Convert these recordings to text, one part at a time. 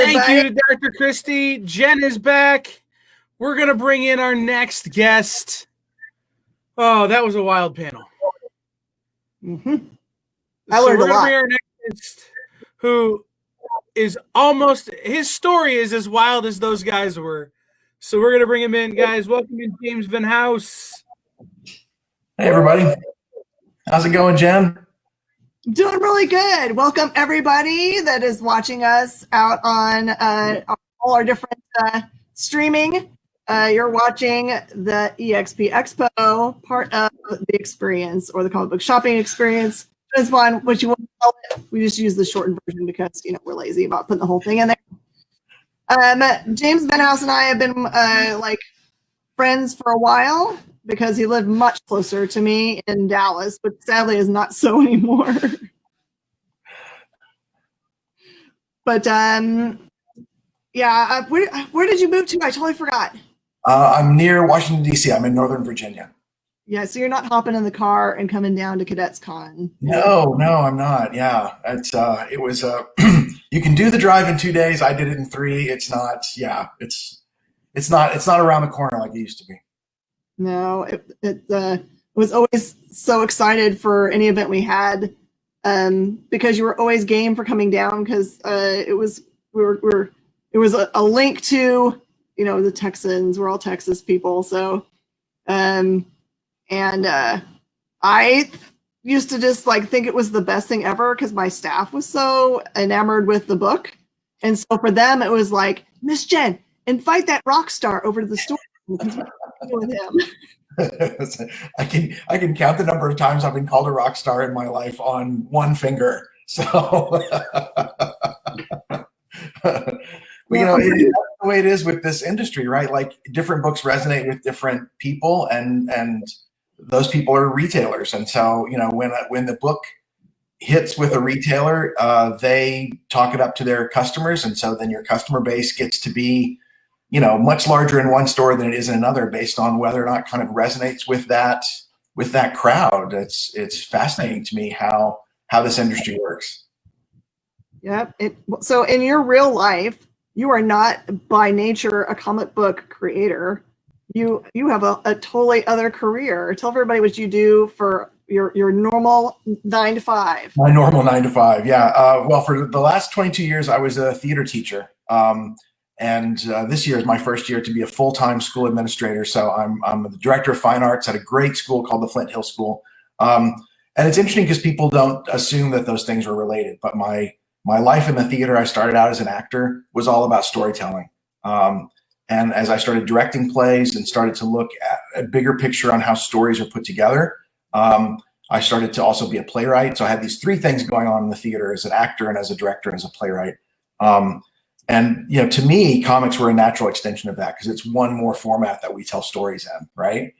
Thank you to Dr. Christie. Jen is back. We're going to bring in our next guest. Oh, that was a wild panel. Mm-hmm. I learned a lot. Bring our next guest, who is almost, his story is as wild as those guys were. So we're going to bring him in, guys. Welcome in James Venhaus. Hey, everybody. How's it going, Jen? Doing really good. Welcome, everybody that is watching us out on all our different streaming. You're watching the EXP Expo, part of the experience, or the comic book shopping experience. This one, what you want to call it. We just use the shortened version because, you know, we're lazy about putting the whole thing in there. James Venhaus and I have been like friends for a while because he lived much closer to me in Dallas, but sadly is not so anymore. But yeah, where did you move to? I totally forgot. I'm near Washington, D.C. I'm in Northern Virginia. Yeah, so you're not hopping in the car and coming down to Cadets Con. No, I'm not. Yeah, it was you can do the drive in 2 days. I did it in 3. It's not. Yeah, it's not around the corner like it used to be. No, it was always so excited for any event we had, because you were always game for coming down, because it was a link to, you know, the Texans. We're all Texas people, so I used to just like think it was the best thing ever because my staff was so enamored with the book, and so for them it was like, Miss Jen, invite that rock star over to the store with him. I can count the number of times I've been called a rock star in my life on one finger. So, you know, that's the way it is with this industry, right? Like different books resonate with different people, and those people are retailers. And so, you know, when the book hits with a retailer, they talk it up to their customers, and so then your customer base gets to be, you know, much larger in one store than it is in another, based on whether or not kind of resonates with that crowd. It's fascinating to me how this industry works. Yep. So in your real life, you are not by nature a comic book creator. You have a totally other career. Tell everybody what you do for your normal 9 to 5. My normal 9 to 5, yeah. Well, for the last 22 years, I was a theater teacher. And this year is my first year to be a full-time school administrator. So I'm the director of fine arts at a great school called the Flint Hill School. And it's interesting because people don't assume that those things are related. But my life in the theater, I started out as an actor, was all about storytelling. And as I started directing plays and started to look at a bigger picture on how stories are put together, I started to also be a playwright. So I had these 3 things going on in the theater: as an actor and as a director and as a playwright. And, you know, to me, comics were a natural extension of that because it's one more format that we tell stories in, right?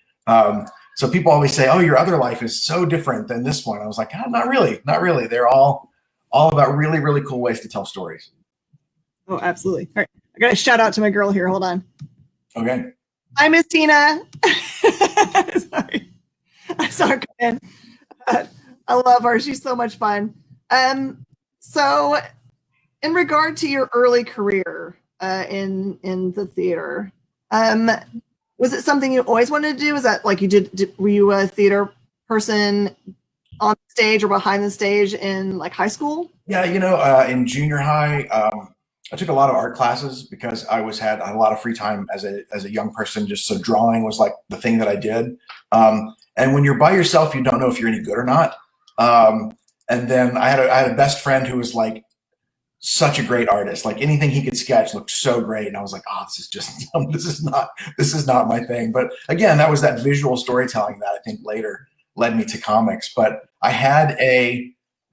So people always say, oh, your other life is so different than this one. I was like, oh, not really. They're all about really, really cool ways to tell stories. Oh, absolutely. All right. I got to shout out to my girl here. Hold on. Okay. Hi, Miss Tina. Sorry. I saw her come in. I love her. She's so much fun. So in regard to your early career in the theater, was it something you always wanted to do? Is that like were you a theater person on stage or behind the stage in like high school? Yeah, you know, in junior high, I took a lot of art classes because I had a lot of free time as a young person. Just so drawing was like the thing that I did. And when you're by yourself, you don't know if you're any good or not. And then I had a best friend who was like such a great artist. Like anything he could sketch looked so great. And I was like, oh, this is not my thing. But again, that was that visual storytelling that I think later led me to comics. But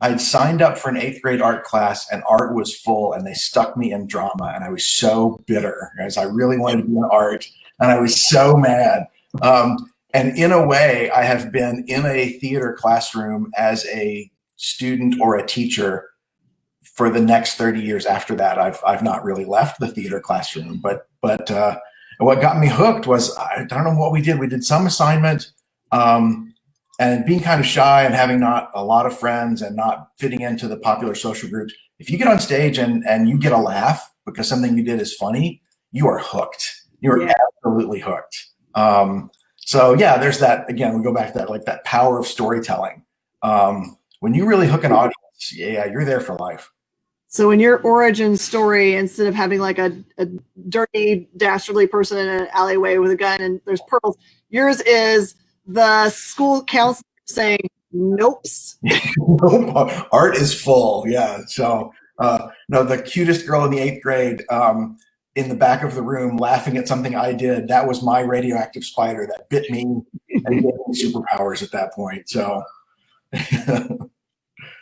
I'd signed up for an 8th grade art class, and art was full, and they stuck me in drama. And I was so bitter because I really wanted to be in art, and I was so mad. And in a way, I have been in a theater classroom as a student or a teacher for the next 30 years after that. I've not really left the theater classroom, but what got me hooked was, I don't know what we did. We did some assignment, and being kind of shy and having not a lot of friends and not fitting into the popular social groups. If you get on stage and you get a laugh because something you did is funny, you are hooked. You are absolutely hooked. So yeah, there's that. Again, we go back to that, like that power of storytelling. When you really hook an audience, yeah, you're there for life. So in your origin story, instead of having like a dirty, dastardly person in an alleyway with a gun and there's pearls, yours is the school counselor saying, nope. Art is full. Yeah. So, no, the cutest girl in the 8th grade, in the back of the room laughing at something I did, that was my radioactive spider that bit me and gave me superpowers at that point. So,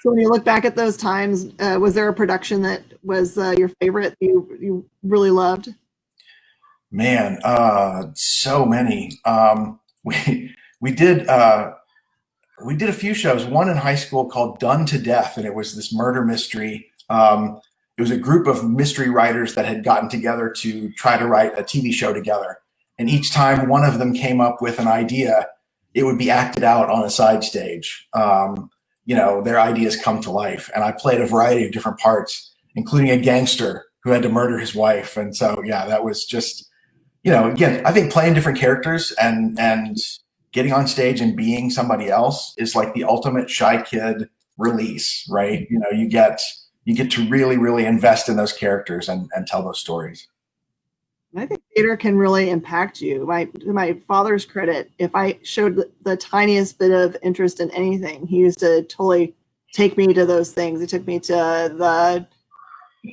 so when you look back at those times, was there a production that was your favorite, you really loved? Man, so many. We did a few shows. One in high school called Done to Death, and it was this murder mystery. It was a group of mystery writers that had gotten together to try to write a TV show together. And each time one of them came up with an idea, it would be acted out on a side stage. Their ideas come to life. And I played a variety of different parts, including a gangster who had to murder his wife. And so, yeah, that was just, again, I think playing different characters and getting on stage and being somebody else is like the ultimate shy kid release, right? You get to really, really invest in those characters and tell those stories. I think theater can really impact you. My father's credit, if I showed the tiniest bit of interest in anything, he used to totally take me to those things. He took me to the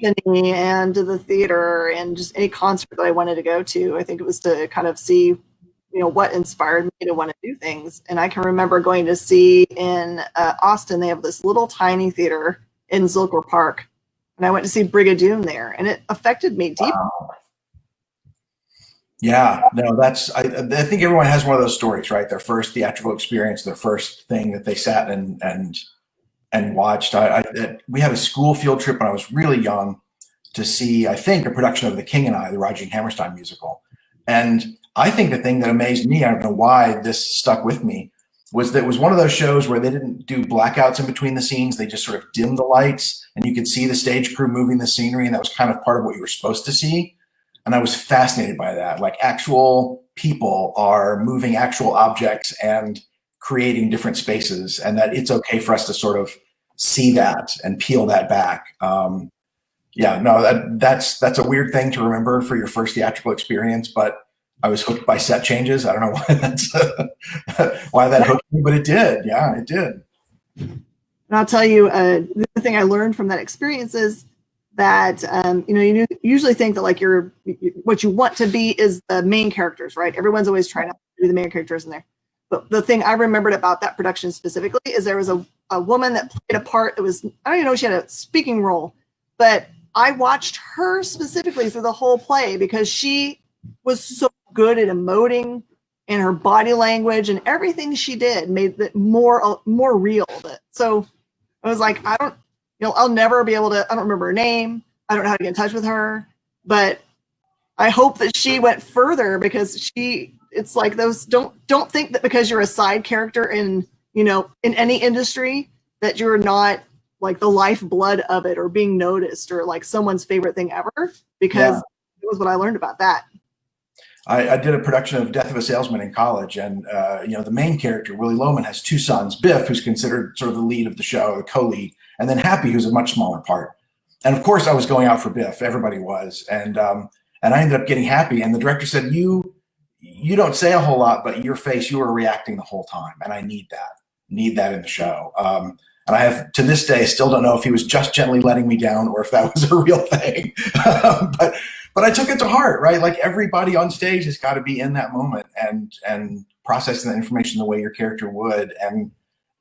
symphony and to the theater and just any concert that I wanted to go to. I think it was to kind of see, what inspired me to want to do things. And I can remember going to see in Austin, they have this little tiny theater in Zilker Park. And I went to see Brigadoon there, and it affected me deeply. Wow. Yeah, no, I think everyone has one of those stories, right? Their first theatrical experience, their first thing that they sat and watched. We had a school field trip when I was really young to see, I think, a production of The King and I, the Roger Hammerstein musical. And I think the thing that amazed me, I don't know why this stuck with me, was that it was one of those shows where they didn't do blackouts in between the scenes. They just sort of dimmed the lights and you could see the stage crew moving the scenery, and that was kind of part of what you were supposed to see. And I was fascinated by that. Like, actual people are moving actual objects and creating different spaces, and that it's okay for us to sort of see that and peel that back. That's a weird thing to remember for your first theatrical experience, but I was hooked by set changes. I don't know why that hooked me, but it did. Yeah, it did. And I'll tell you, the thing I learned from that experience is that, you usually think that like what you want to be is the main characters, right? Everyone's always trying to be the main characters in there. But the thing I remembered about that production specifically is there was a woman that played a part that was, I don't even know if she had a speaking role, but I watched her specifically through the whole play because she was so good at emoting, and her body language and everything she did made it more real. So I was like, I'll never be able to, I don't remember her name. I don't know how to get in touch with her, but I hope that she went further, because it's like those, don't think that because you're a side character in any industry that you're not like the lifeblood of it or being noticed or like someone's favorite thing ever, because it was what I learned about that. I did a production of Death of a Salesman in college, and the main character, Willie Loman, has two sons: Biff, who's considered sort of the lead of the show, the co-lead, and then Happy, who's a much smaller part. And of course, I was going out for Biff. Everybody was, and I ended up getting Happy. And the director said, "You don't say a whole lot, but your face, you are reacting the whole time, and I need that in the show." And I have, to this day, still don't know if he was just gently letting me down or if that was a real thing. But I took it to heart, right? Like, everybody on stage has got to be in that moment and processing the information the way your character would. And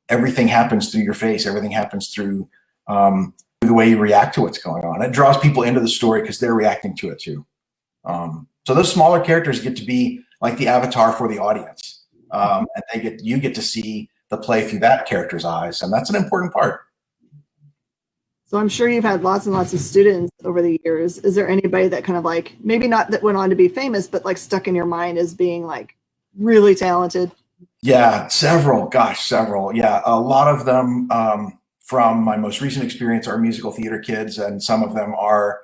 everything happens through your face. Everything happens through the way you react to what's going on. It draws people into the story because they're reacting to it too. So those smaller characters get to be like the avatar for the audience. And you get to see the play through that character's eyes. And that's an important part. So I'm sure you've had lots and lots of students over the years. Is there anybody that kind of like, maybe not that went on to be famous, but like stuck in your mind as being like really talented? Yeah, several. Yeah, a lot of them from my most recent experience are musical theater kids, and some of them are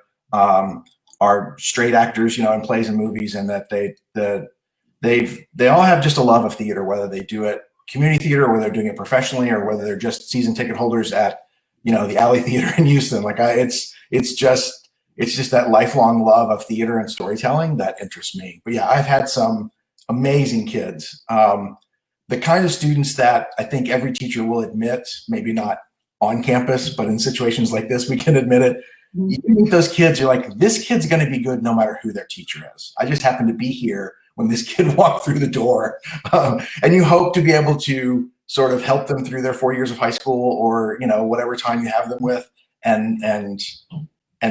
are straight actors, you know, in plays and movies, and that they all have just a love of theater, whether they do it community theater or whether they're doing it professionally or whether they're just season ticket holders at, you know, the Alley Theater in Houston. Like it's just that lifelong love of theater and storytelling that interests me. But yeah, I've had some amazing kids. The kind of students that I think every teacher will admit, maybe not on campus, but in situations like this, we can admit it. You meet those kids, you're like, this kid's going to be good no matter who their teacher is. I just happen to be here when this kid walked through the door. And you hope to be able to sort of help them through their 4 years of high school, or, you know, whatever time you have them with, and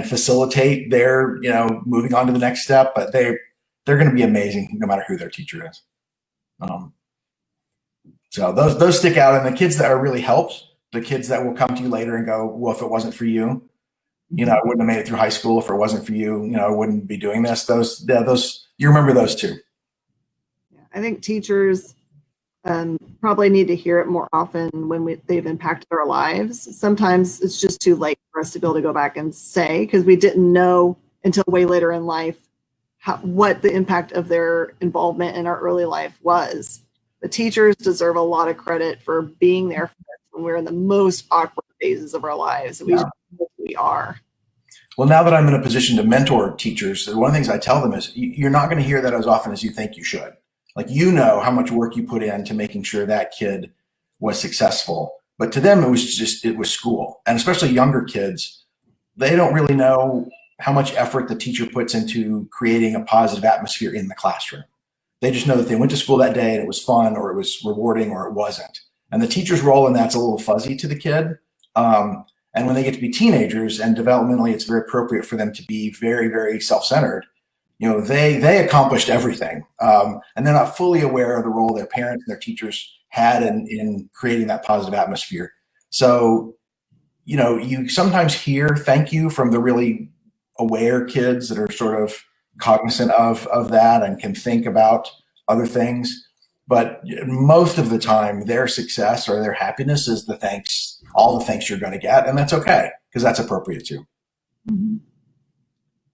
facilitate their, you know, moving on to the next step. But they're going to be amazing no matter who their teacher is. So those stick out. And the kids that are really helped, the kids that will come to you later and go, well, if it wasn't for you, you know, I wouldn't have made it through high school. If it wasn't for you, you know, I wouldn't be doing this. Those, you remember those too. Yeah, I think teachers probably need to hear it more often when they've impacted our lives. Sometimes it's just too late for us to be able to go back and say, because we didn't know until way later in life what the impact of their involvement in our early life was. The teachers deserve a lot of credit for being there for us when we're in the most awkward phases of our lives. We are. Well, now that I'm in a position to mentor teachers, one of the things I tell them is you're not going to hear that as often as you think you should. Like, you know how much work you put into making sure that kid was successful. But to them, it was school. And especially younger kids, they don't really know how much effort the teacher puts into creating a positive atmosphere in the classroom. They just know that they went to school that day and it was fun, or it was rewarding, or it wasn't. And the teacher's role in that's a little fuzzy to the kid. And when they get to be teenagers, and developmentally, it's very appropriate for them to be very, very self-centered. You know, they accomplished everything, and they're not fully aware of the role their parents and their teachers had in creating that positive atmosphere. So, you know, you sometimes hear thank you from the really aware kids that are sort of cognizant of that and can think about other things. But most of the time, their success or their happiness is the thanks, all the thanks you're going to get. And that's okay, because that's appropriate too. Mm-hmm.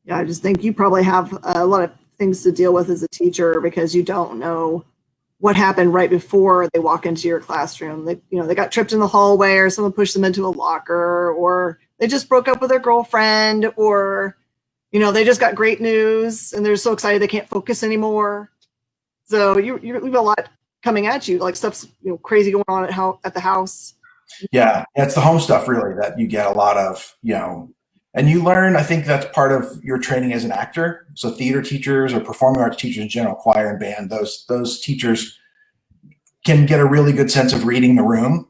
Yeah, I just think you probably have a lot of things to deal with as a teacher, because you don't know what happened right before they walk into your classroom. They got tripped in the hallway, or someone pushed them into a locker, or they just broke up with their girlfriend, or, you know, they just got great news and they're so excited they can't focus anymore. So you have a lot coming at you, like stuff's, you know, crazy going on at the house. Yeah, it's the home stuff really that you get a lot of, you know, and you learn. I think that's part of your training as an actor. So theater teachers or performing arts teachers in general, choir and band, those teachers can get a really good sense of reading the room.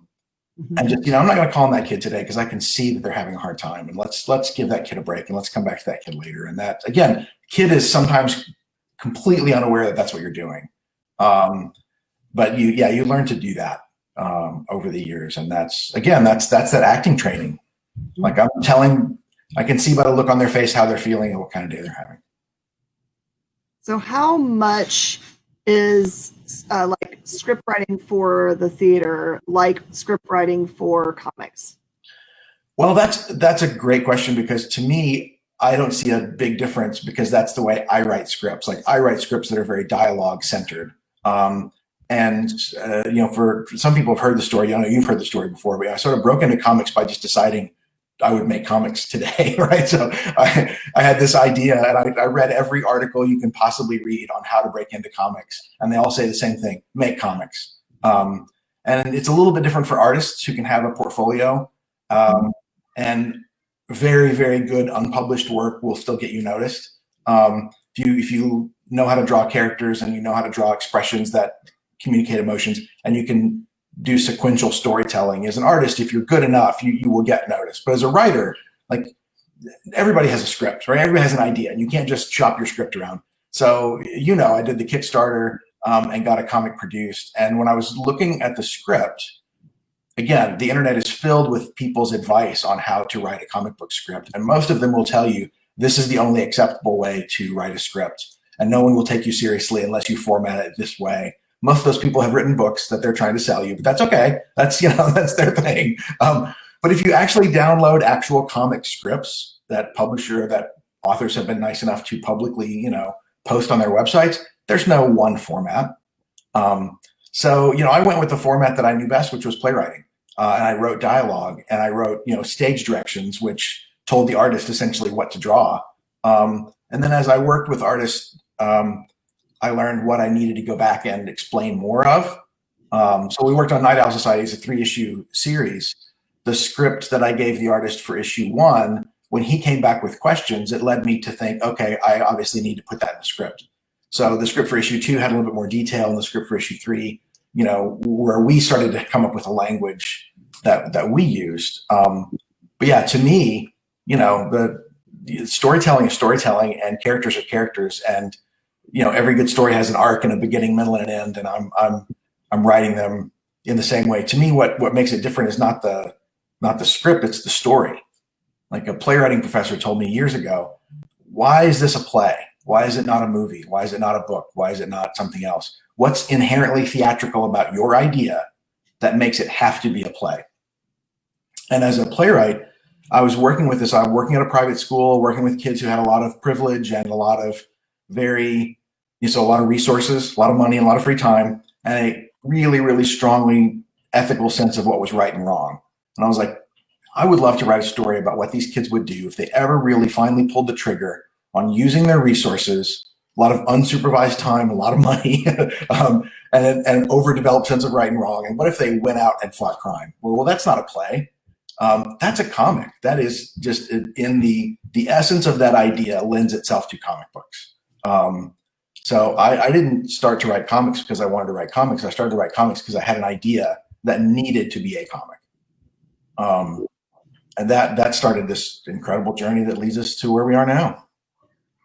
Mm-hmm. And just, you know, I'm not going to call on that kid today because I can see that they're having a hard time, and let's give that kid a break, and let's come back to that kid later. And that, again, kid is sometimes completely unaware that that's what you're doing. But you learn to do that over the years. And that's that acting training. Like, I can see by the look on their face how they're feeling and what kind of day they're having. So how much is like script writing for the theater like script writing for comics? Well, that's a great question, because to me, I don't see a big difference, because that's the way I write scripts. Like, I write scripts that are very dialogue centered. You know, for some people have heard the story, you know, you've heard the story before, but I sort of broke into comics by just deciding I would make comics today, right? So I had this idea, and I read every article you can possibly read on how to break into comics, and they all say the same thing: make comics. And it's a little bit different for artists who can have a portfolio, and very, very good unpublished work will still get you noticed. If you know how to draw characters, and you know how to draw expressions that communicate emotions, and you can do sequential storytelling as an artist, if you're good enough, you will get noticed. But as a writer, like, everybody has a script, right? Everybody has an idea, and you can't just shop your script around. So, you know, I did the Kickstarter and got a comic produced. And when I was looking at the script, again, the internet is filled with people's advice on how to write a comic book script. And most of them will tell you this is the only acceptable way to write a script, and no one will take you seriously unless you format it this way. Most of those people have written books that they're trying to sell you, but that's okay. That's, you know, that's their thing. But if you actually download actual comic scripts that authors have been nice enough to publicly, post on their websites. There's no one format. So, I went with the format that I knew best, which was playwriting. And I wrote dialogue, and I wrote, stage directions, which told the artist essentially what to draw. And then as I worked with artists, I learned what I needed to go back and explain more of. So we worked on Night Owl Society as a 3-issue series. The script that I gave the artist for issue 1, when he came back with questions, it led me to think, okay, I obviously need to put that in the script. So the script for issue 2 had a little bit more detail, and the script for issue 3, where we started to come up with a language that we used. But yeah, to me, the storytelling is storytelling, and characters are characters, and every good story has an arc and a beginning, middle, and an end, and I'm writing them in the same way. To me, what makes it different is not the script, it's the story. Like a playwriting professor told me years ago, why is this a play? Why is it not a movie? Why is it not a book? Why is it not something else? What's inherently theatrical about your idea that makes it have to be a play? And as a playwright, I was working with this. I'm working at a private school, working with kids who had a lot of privilege and a lot of a lot of resources, a lot of money, and a lot of free time, and a really, really strongly ethical sense of what was right and wrong. And I was like, I would love to write a story about what these kids would do if they ever really finally pulled the trigger on using their resources, a lot of unsupervised time, a lot of money, and an overdeveloped sense of right and wrong. And what if they went out and fought crime? Well, that's not a play. That's a comic. That is just in the essence of that idea lends itself to comic books. So I didn't start to write comics because I wanted to write comics. I started to write comics because I had an idea that needed to be a comic. And that started this incredible journey that leads us to where we are now.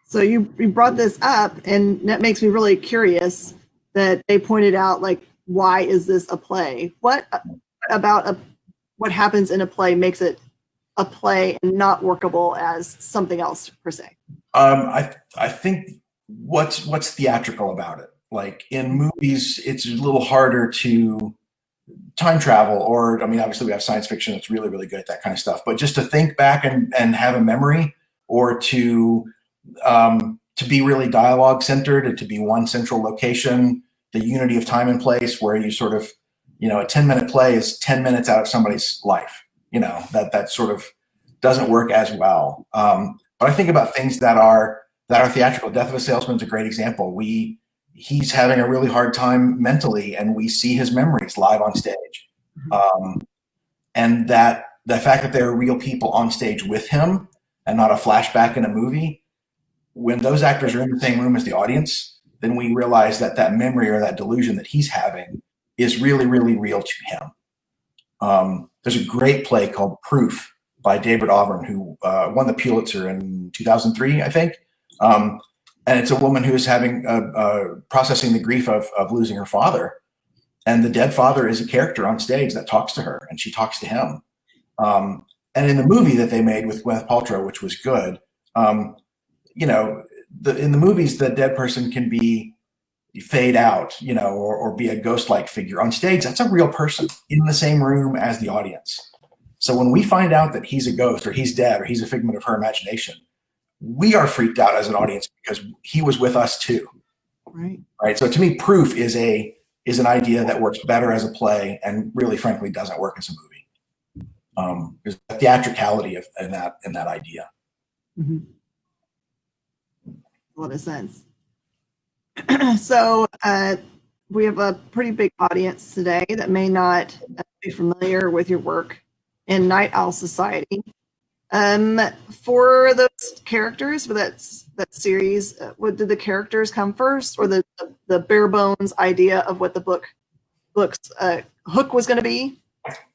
So you brought this up, and that makes me really curious that they pointed out, like, why is this a play? What about what happens in a play makes it a play and not workable as something else per se? I think what's theatrical about it. Like in movies, it's a little harder to time travel, or obviously we have science fiction that's really, really good at that kind of stuff. But just to think back and have a memory, or to be really dialogue centered, and to be one central location, the unity of time and place, where you sort of, a 10-minute play is 10 minutes out of somebody's life. That sort of doesn't work as well. But I think about things that are theatrical. Death of a Salesman is a great example. He's having a really hard time mentally, and we see his memories live on stage. And the fact that there are real people on stage with him and not a flashback in a movie, when those actors are in the same room as the audience, then we realize that memory or that delusion that he's having is really, really real to him. There's a great play called Proof by David Auburn, who won the Pulitzer in 2003, I think. And it's a woman who is having processing the grief of losing her father, and the dead father is a character on stage that talks to her, and she talks to him. And in the movie that they made with Gwyneth Paltrow, which was good, in the movies, the dead person can be fade out, or be a ghost-like figure. On stage, that's a real person in the same room as the audience. So when we find out that he's a ghost, or he's dead, or he's a figment of her imagination, we are freaked out as an audience because he was with us too. Right. So to me, Proof is an idea that works better as a play, and really, frankly, doesn't work as a movie. There's a theatricality in that idea. Mm-hmm. A lot of sense. So we have a pretty big audience today that may not be familiar with your work in Night Owl Society. For those characters, for that series, did the characters come first, or the bare bones idea of what the book's hook was going to be?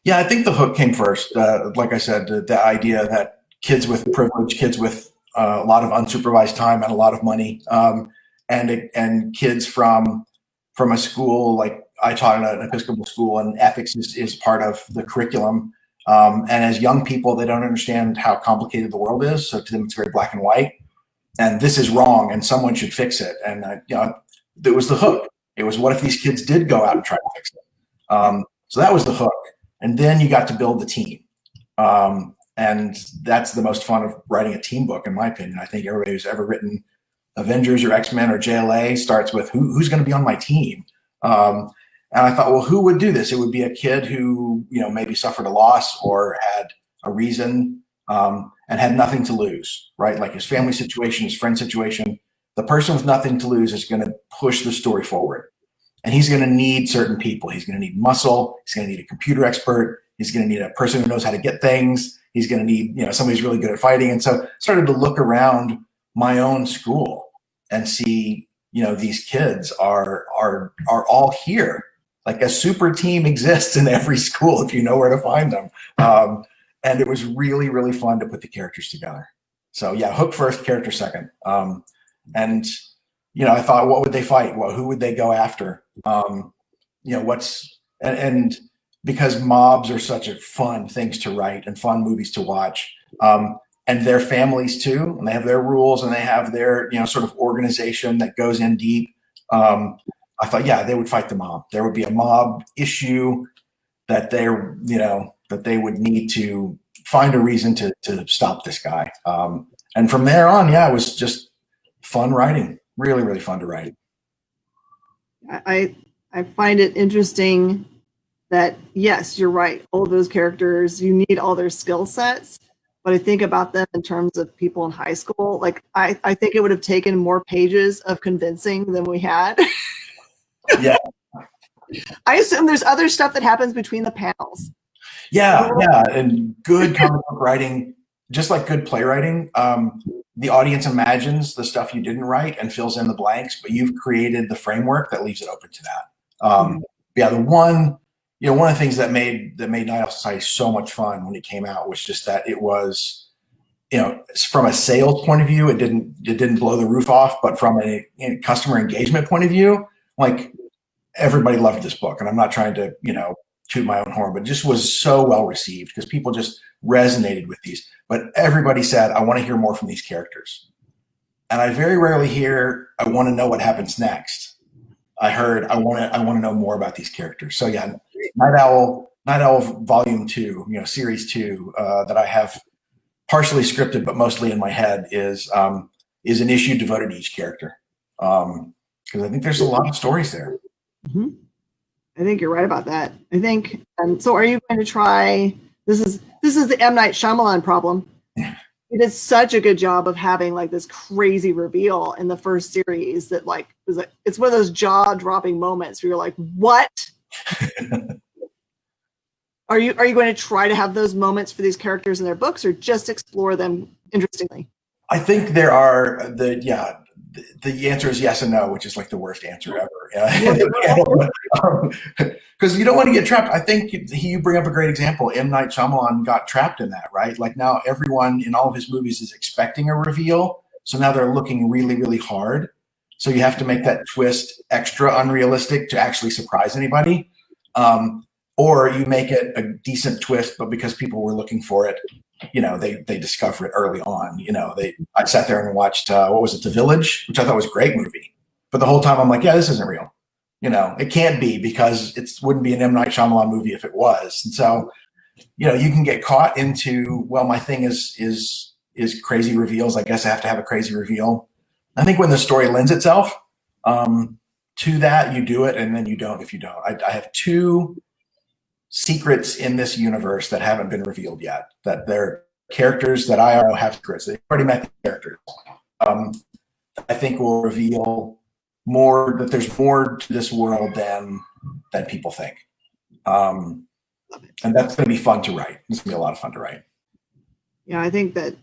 Yeah, I think the hook came first. Like I said, the idea that kids with privilege, kids with a lot of unsupervised time and a lot of money, and kids from a school, like I taught in an Episcopal school, and ethics is part of the curriculum. And as young people, they don't understand how complicated the world is. So to them, it's very black and white. And this is wrong, and someone should fix it. And it was the hook. It was, what if these kids did go out and try to fix it? So that was the hook. And then you got to build the team. And that's the most fun of writing a team book, in my opinion. I think everybody who's ever written Avengers or X-Men or JLA starts with who's going to be on my team. And I thought, well, who would do this? It would be a kid who, maybe suffered a loss or had a reason, and had nothing to lose, right? Like his family situation, his friend situation. The person with nothing to lose is going to push the story forward. And he's going to need certain people. He's going to need muscle. He's going to need a computer expert. He's going to need a person who knows how to get things. He's going to need, somebody who's really good at fighting. And so I started to look around my own school and see, these kids are all here. Like a super team exists in every school if you know where to find them. And it was really, really fun to put the characters together. So yeah, hook first, character second. And I thought, what would they fight? Well, who would they go after? And because mobs are such a fun things to write and fun movies to watch, and their families too, and they have their rules and they have their, sort of organization that goes in deep. I thought, yeah, they would fight the mob. There would be a mob issue that that they would need to find a reason to stop this guy. And from there on, yeah, it was just fun writing. Really, really fun to write. I find it interesting that, yes, you're right. All of those characters, you need all their skill sets. But I think about them in terms of people in high school. Like, I think it would have taken more pages of convincing than we had. Yeah. I assume there's other stuff that happens between the panels. Yeah. And good comic book writing, just like good playwriting, the audience imagines the stuff you didn't write and fills in the blanks, but you've created the framework that leaves it open to that. Yeah, one of the things that made Night Owl Society so much fun when it came out was just that it was, from a sales point of view, it didn't blow the roof off, but from a customer engagement point of view, like everybody loved this book. And I'm not trying to, toot my own horn, but it just was so well received because people just resonated with these. But everybody said, I want to hear more from these characters. And I very rarely hear, I want to know what happens next. I heard, I want to know more about these characters. So yeah, Night Owl Volume 2, Series 2, that I have partially scripted, but mostly in my head is an issue devoted to each character. Because I think there's a lot of stories there. Mm-hmm. I think you're right about that. I think, so are you going to try, this is the M. Night Shyamalan problem. He did such a good job of having like this crazy reveal in the first series that it's one of those jaw-dropping moments where you're like, what? Are you going to try to have those moments for these characters in their books, or just explore them interestingly? I think there are the answer is yes and no, which is like the worst answer ever. Because you don't want to get trapped. I think you bring up a great example. M. Night Shyamalan got trapped in that, right? Like now everyone in all of his movies is expecting a reveal. So now they're looking really, really hard. So you have to make that twist extra unrealistic to actually surprise anybody. Or you make it a decent twist, but because people were looking for it, they discover it early on. I sat there and watched, what was it, The Village, which I thought was a great movie. But the whole time I'm like, yeah, this isn't real. It can't be, because it wouldn't be an M. Night Shyamalan movie if it was. And so, you can get caught into, well, my thing is crazy reveals. I guess I have to have a crazy reveal. I think when the story lends itself to that, you do it, and then you don't if you don't. I have 2 secrets in this universe that haven't been revealed yet, that they're characters that I have secrets. They've already met the characters. I think will reveal more, that there's more to this world than people think. And that's going to be fun to write. It's going to be a lot of fun to write. Yeah, I think that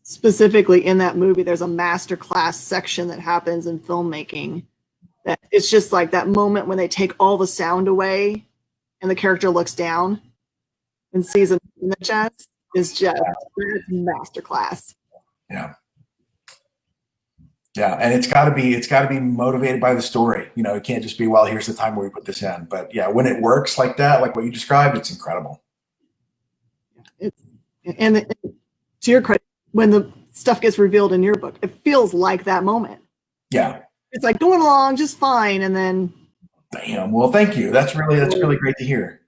specifically in that movie, there's a masterclass section that happens in filmmaking. That it's just like that moment when they take all the sound away and the character looks down and sees him in the chest is just masterclass. Yeah. Yeah. And it's gotta be motivated by the story. It can't just be, well, here's the time where we put this in. But yeah, when it works like that, like what you described, it's incredible. And to your credit, when the stuff gets revealed in your book, it feels like that moment. Yeah. It's like going along just fine, and then. Damn. Well, thank you. That's really great to hear.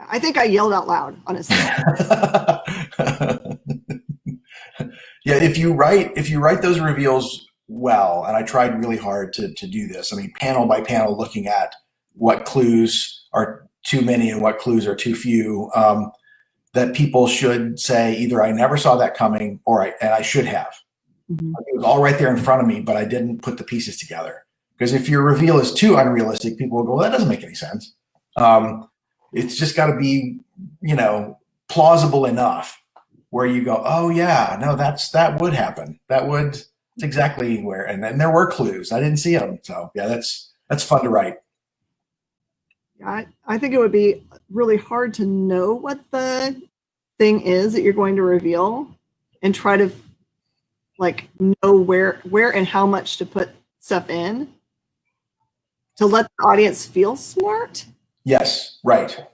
I think I yelled out loud, honestly. Yeah, if you write those reveals well, and I tried really hard to do this. I mean, panel by panel, looking at what clues are too many and what clues are too few. That people should say either I never saw that coming, or I should have. Mhm. It was all right there in front of me, but I didn't put the pieces together. Because if your reveal is too unrealistic, people will go, well, that doesn't make any sense. It's just got to be, plausible enough where you go, oh yeah, no, that would happen. It's exactly where, and then there were clues. I didn't see them. So yeah, that's fun to write. I think it would be really hard to know what the thing is that you're going to reveal and try to know where and how much to put stuff in to let the audience feel smart. Yes, right.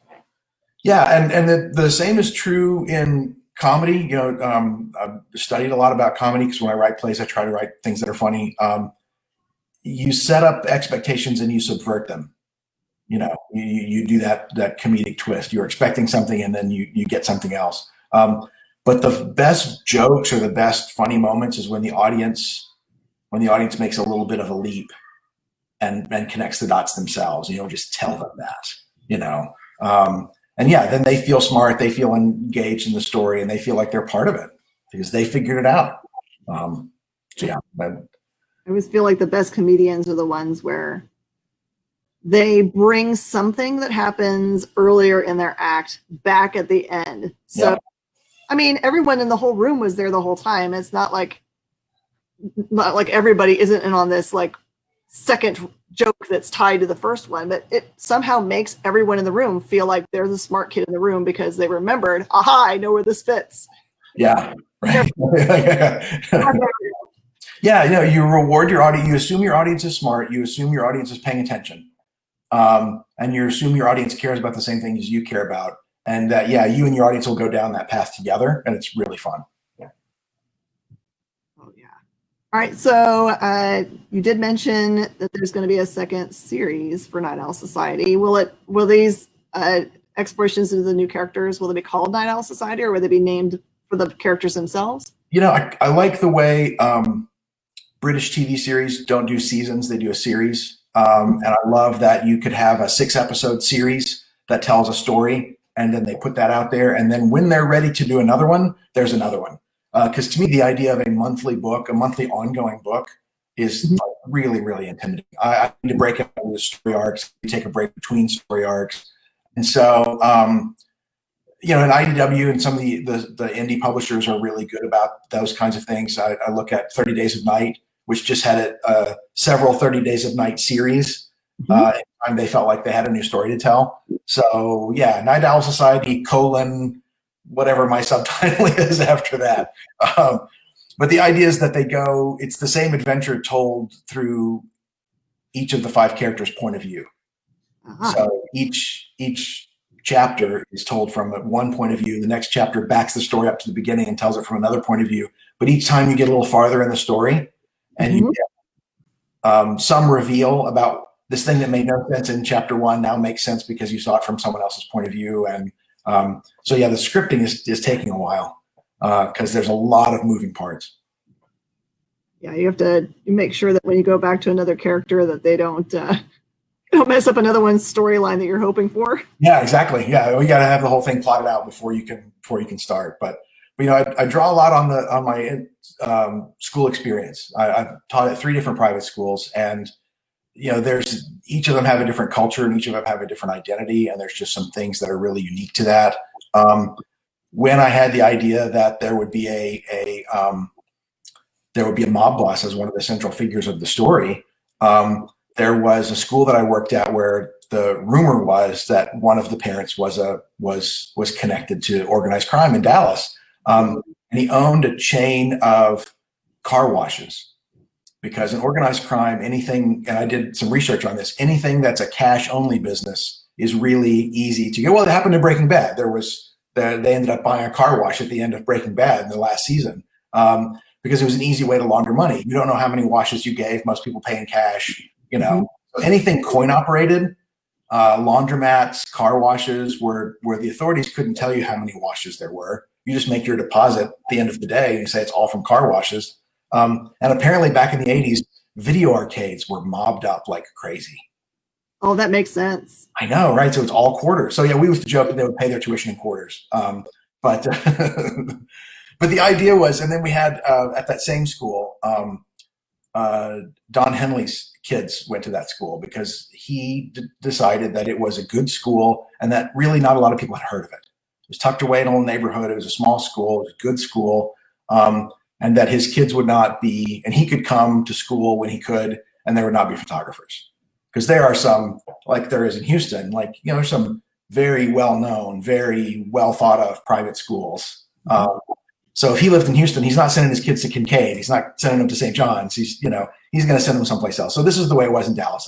Yeah, and the same is true in comedy. I've studied a lot about comedy because when I write plays, I try to write things that are funny. You set up expectations and you subvert them. You do that comedic twist. You're expecting something and then you get something else. But the best jokes or the best funny moments is when the audience makes a little bit of a leap and connects the dots themselves. Just tell them that. And yeah, then they feel smart, they feel engaged in the story, and they feel like they're part of it because they figured it out. So yeah. I always feel like the best comedians are the ones where they bring something that happens earlier in their act back at the end. So, Yep. I mean, everyone in the whole room was there the whole time. It's not like everybody isn't in on this second joke that's tied to the first one, but it somehow makes everyone in the room feel like they're the smart kid in the room because they remembered, aha, I know where this fits. Yeah. Right. Yeah, you reward your audience. You assume your audience is smart. You assume your audience is paying attention. And you assume your audience cares about the same things you care about. And that, you and your audience will go down that path together, and it's really fun. Oh, yeah. All right. So you did mention that there's going to be a second series for Night Owl Society. Will these explorations into the new characters, will they be called Night Owl Society, or will they be named for the characters themselves? I like the way British TV series don't do seasons, they do a series. And I love that you could have a 6-episode series that tells a story, and then they put that out there. And then when they're ready to do another one, there's another one. Because to me, the idea of a monthly ongoing book is really, really intimidating. I need to break up the story arcs, take a break between story arcs. And so, in IDW and some of the indie publishers are really good about those kinds of things. I look at 30 Days of Night, which just had several 30 Days of Night series. Anytime they felt like they had a new story to tell. So yeah, Night Owl Society : whatever my subtitle is after that. But the idea is that it's the same adventure told through each of the 5 characters' point of view. So each chapter is told from one point of view. The next chapter backs the story up to the beginning and tells it from another point of view. But each time you get a little farther in the story, and you get some reveal about this thing that made no sense in chapter 1 now makes sense because you saw it from someone else's point of view. And so yeah, the scripting is taking a while because there's a lot of moving parts. Yeah, you have to make sure that when you go back to another character that they don't mess up another one's storyline that you're hoping for. Yeah, exactly. Yeah, you got to have the whole thing plotted out before you can start. But I draw a lot on my school experience. I've taught at 3 different private schools, and there's each of them have a different culture and each of them have a different identity, and there's just some things that are really unique to that. When I had the idea that there would be a mob boss as one of the central figures of the story, there was a school that I worked at where the rumor was that one of the parents was connected to organized crime in Dallas. And he owned a chain of car washes, because in organized crime, anything, and I did some research on this, anything that's a cash only business is really easy to go, well, it happened in Breaking Bad. They ended up buying a car wash at the end of Breaking Bad in the last season, because it was an easy way to launder money. You don't know how many washes you gave. Most people pay in cash, So anything coin operated, laundromats, car washes, where the authorities couldn't tell you how many washes there were. You just make your deposit at the end of the day and you say it's all from car washes. And apparently back in the 80s, video arcades were mobbed up like crazy. Oh, that makes sense. I know, right? So it's all quarters. So yeah, we used to joke that they would pay their tuition in quarters. But but the idea was, and then we had at that same school, Don Henley's kids went to that school because he decided that it was a good school and that really not a lot of people had heard of it. It was tucked away in a little neighborhood. It was a small school. It was a good school. And that his kids would not be, and he could come to school when he could, and there would not be photographers. Because there are some, like there is in Houston, like, you know, there's some very well-known, very well thought of private schools. So if he lived in Houston, he's not sending his kids to Kincaid. He's not sending them to St. John's. He's going to send them someplace else. So this is the way it was in Dallas.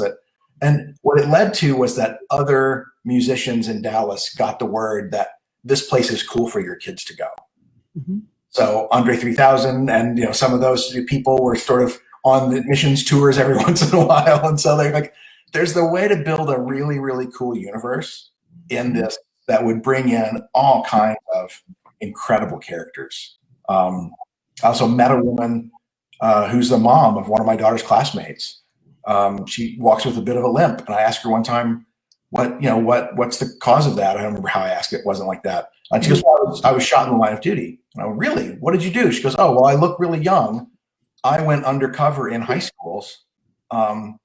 And what it led to was that other musicians in Dallas got the word that this place is cool for your kids to go. Mm-hmm. So Andre 3000 and, some of those people were sort of on the admissions tours every once in a while. And so they're like, there's the way to build a really, really cool universe in this that would bring in all kinds of incredible characters. I also met a woman who's the mom of one of my daughter's classmates. She walks with a bit of a limp, and I asked her one time, what's the cause of that? I don't remember how I asked it. It wasn't like that. And she goes, well, I was shot in the line of duty. And I went, really? What did you do? She goes, oh, well, I look really young. I went undercover in high schools, and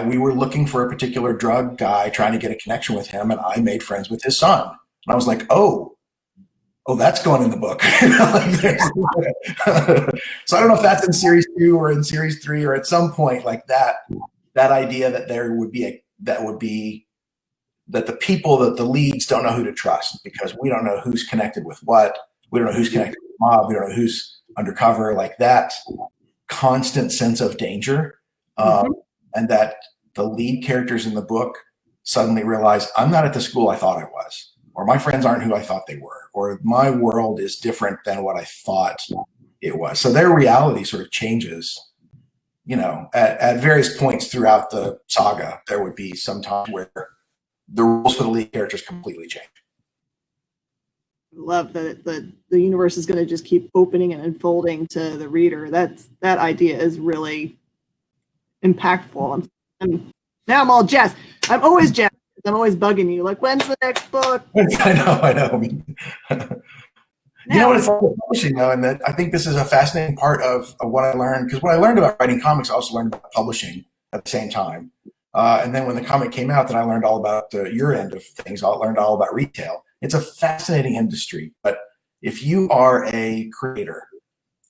we were looking for a particular drug guy, trying to get a connection with him, and I made friends with his son. And I was like, oh, that's going in the book. So I don't know if that's in series 2 or in series 3 or at some point like that idea that there would be that the people, that the leads don't know who to trust because we don't know who's connected with what. We don't know who's connected with the mob. We don't know who's undercover, like that constant sense of danger. And that the lead characters in the book suddenly realize I'm not at the school I thought I was, or my friends aren't who I thought they were, or my world is different than what I thought it was. So their reality sort of changes, at various points throughout the saga. There would be some time where the rules for the lead characters completely change. I love that the universe is going to just keep opening and unfolding to the reader. That idea is really impactful. Now I'm all jazzed. I'm always jazzed. I'm always bugging you. Like, when's the next book? I know. You know what it's like with publishing, though, and that I think this is a fascinating part of what I learned, because when I learned about writing comics, I also learned about publishing at the same time. And then when the comic came out, then I learned all about your end of things. I learned all about retail. It's a fascinating industry. But if you are a creator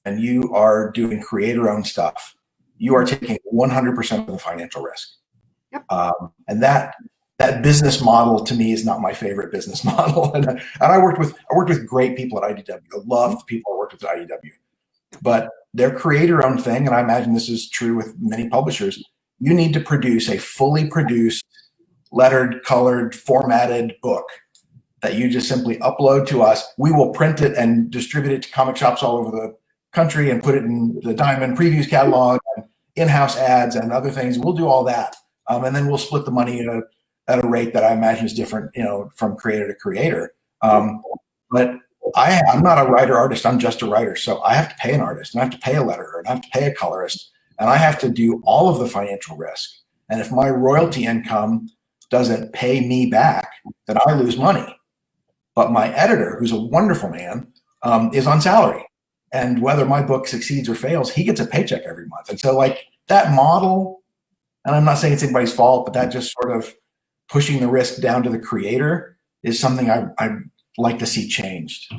and you are doing creator-owned stuff, you are taking 100% of the financial risk. Yep. And that business model to me is not my favorite business model. And I worked with great people at IDW. I loved the people I worked with at IDW. But their creator-owned thing, and I imagine this is true with many publishers, you need to produce a fully produced, lettered, colored, formatted book that you just simply upload to us. We will print it and distribute it to comic shops all over the country and put it in the Diamond Previews catalog and in-house ads and other things. We'll do all that. And then we'll split the money at a rate that I imagine is different, from creator to creator. But I'm not a writer artist. I'm just a writer. So I have to pay an artist, and I have to pay a letterer, and I have to pay a colorist, and I have to do all of the financial risk. And if my royalty income doesn't pay me back, then I lose money. But my editor, who's a wonderful man, is on salary. And whether my book succeeds or fails, he gets a paycheck every month. And so like that model, and I'm not saying it's anybody's fault, but that just sort of pushing the risk down to the creator is something I'd like to see changed,